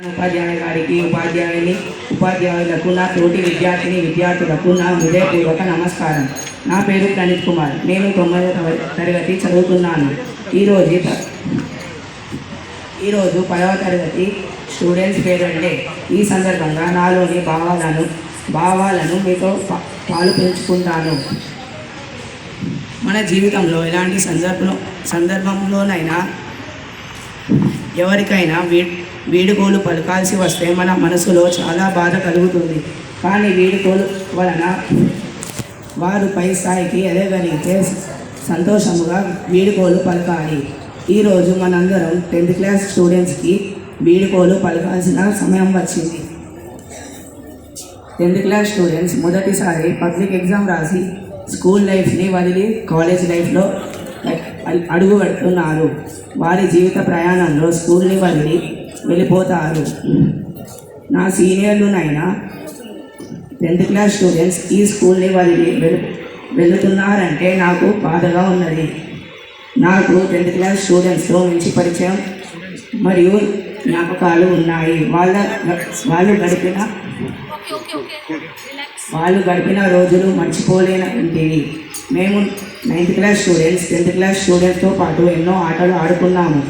ఉపాధ్యాయుని గారికి ఉపాధ్యాయులకు నా తోటి విద్యార్థులకు నా హృదయపూర్వక నమస్కారం. నా పేరు ప్రణీత్ కుమార్. నేను 9వ తరగతి చదువుతున్నాను. ఈరోజు 10వ తరగతి స్టూడెంట్స్ పేరెంట్ డే. ఈ సందర్భంగా నాలోని భావాలను మీతో పాలు పంచుకుంటాను. మన జీవితంలో ఎలాంటి సందర్భంలోనైనా ఎవరికైనా వీడుకోలు పలకాల్సి వస్తే మన మనసులో చాలా బాధ కలుగుతుంది. కానీ వీడుకోలు వలన వారు పై స్థాయికి ఎదగలిగితే సంతోషముగా వీడుకోలు పలకాలి. ఈరోజు మనందరం 10th క్లాస్ స్టూడెంట్స్కి వీడుకోలు పలకాల్సిన సమయం వచ్చింది. 10th క్లాస్ స్టూడెంట్స్ మొదటిసారి పబ్లిక్ ఎగ్జామ్ రాసి స్కూల్ లైఫ్ని వదిలి కాలేజ్ లైఫ్లో అడుగు పెడుతున్నారు. వారి జీవిత ప్రయాణంలో స్కూల్ని వదిలి వెళ్ళిపోతారు. నా సీనియర్లునైనా 10th క్లాస్ స్టూడెంట్స్ ఈ స్కూల్ని వదిలి వెళుతున్నారంటే నాకు బాధగా ఉన్నది. నాకు 10th క్లాస్ స్టూడెంట్స్తో మంచి పరిచయం మరియు జ్ఞాపకాలు ఉన్నాయి. వాళ్ళు గడిపిన రోజులు మర్చిపోలేనివి. మేము 9th class students 10th class స్టూడెంట్స్తో పాటు ఎన్నో ఆటలు ఆడుకున్నాము.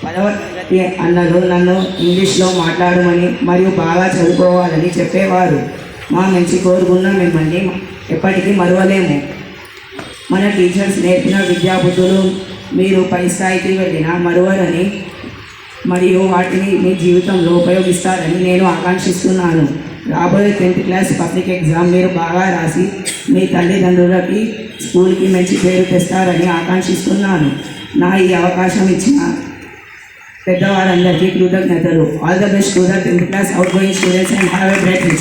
10వ తరగతి అన్నలు నన్ను ఇంగ్లీష్లో మాట్లాడమని మరియు బాగా చదువుకోవాలని చెప్పేవారు. మా మంచి కోరుకున్న మిమ్మల్ని ఎప్పటికీ మరువలేము. మన టీచర్స్ నేర్పిన విద్యాబుద్ధులు మీరు పై స్థాయికి వెళ్ళిన మరువరని మరియు వాటిని మీ జీవితంలో ఉపయోగిస్తారని నేను ఆకాంక్షిస్తున్నాను. రాబోయే 10th క్లాస్ పబ్లిక్ ఎగ్జామ్ మీరు బాగా రాసి మీ తల్లిదండ్రులకి స్కూల్కి మంచి పేరు తెస్తారని ఆకాంక్షిస్తున్నాను. నా ఈ అవకాశం ఇచ్చిన పెద్దవారందరికీ కృతజ్ఞతలు. All the best to the 10th class out going students and have a great future.